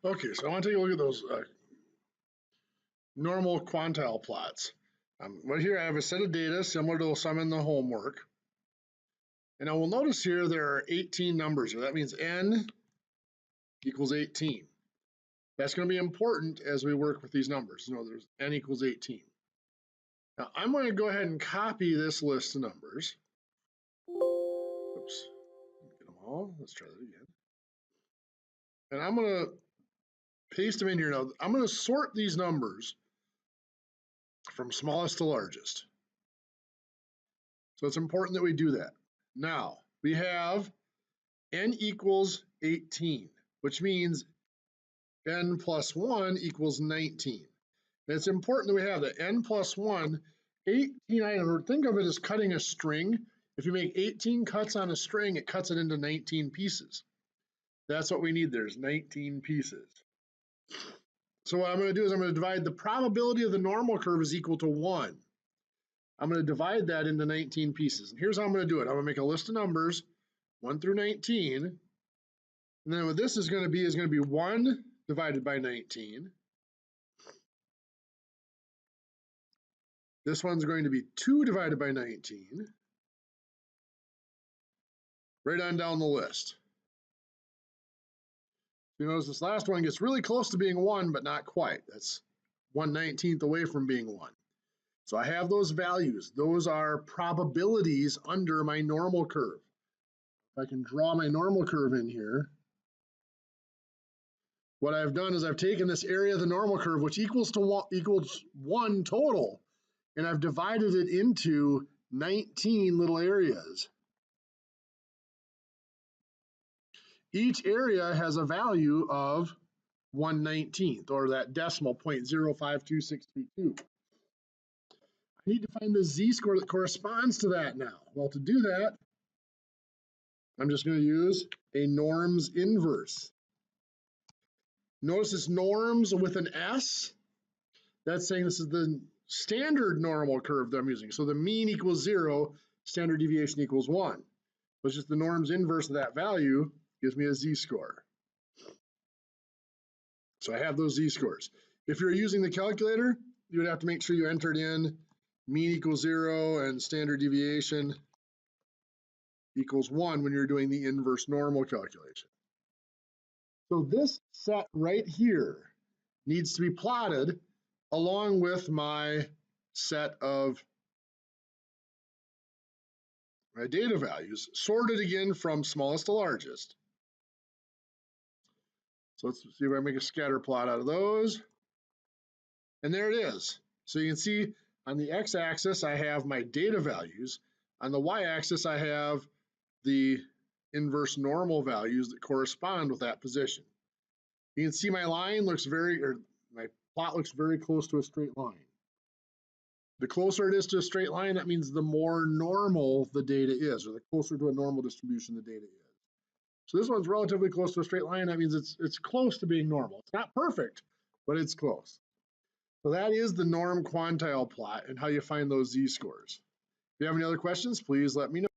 Okay, so I want to take a look at those normal quantile plots. Right here I have a set of data similar to some in the homework. And I will notice here there are 18 numbers here. That means n equals 18. That's going to be important as we work with these numbers. You know, there's n equals 18. Now I'm going to go ahead and copy this list of numbers. Oops, get them all. Let's try that again. And I'm going to paste them in here. Now I'm going to sort these numbers from smallest to largest. So it's important that we do that. Now we have n equals 18, which means n plus 1 equals 19. And it's important that we have that n plus 1, 18, I think of it as cutting a string. If you make 18 cuts on a string, it cuts it into 19 pieces. That's what we need. There's 19 pieces. So what I'm going to do is I'm going to divide the probability of the normal curve is equal to 1. I'm going to divide that into 19 pieces. And here's how I'm going to do it. I'm going to make a list of numbers, 1 through 19. And then what this is going to be 1 divided by 19. This one's going to be 2 divided by 19. Right on down the list. You notice this last one gets really close to being 1, but not quite. That's 1/19th away from being 1. So I have those values. Those are probabilities under my normal curve. If I can draw my normal curve in here, what I've done is I've taken this area of the normal curve, which equals 1 total, and I've divided it into 19 little areas. Each area has a value of 1/19th, or that decimal 0.052632. I need to find the z-score that corresponds to that now. Well, to do that, I'm just going to use a norms inverse. Notice it's norms with an S. That's saying this is the standard normal curve that I'm using. So the mean equals 0, standard deviation equals 1. But just the norms inverse of that value gives me a z-score. So I have those z-scores. If you're using the calculator, you would have to make sure you entered in mean equals 0 and standard deviation equals 1 when you're doing the inverse normal calculation. So this set right here needs to be plotted along with my set of my data values, sorted again from smallest to largest. So let's see if I make a scatter plot out of those. And there it is. So you can see on the x-axis, I have my data values. On the y-axis, I have the inverse normal values that correspond with that position. You can see my line looks my plot looks very close to a straight line. The closer it is to a straight line, that means the more normal the data is, or the closer to a normal distribution the data is. So this one's relatively close to a straight line. That means it's close to being normal. It's not perfect, but it's close. So that is the norm quantile plot and how you find those z-scores. If you have any other questions, please let me know.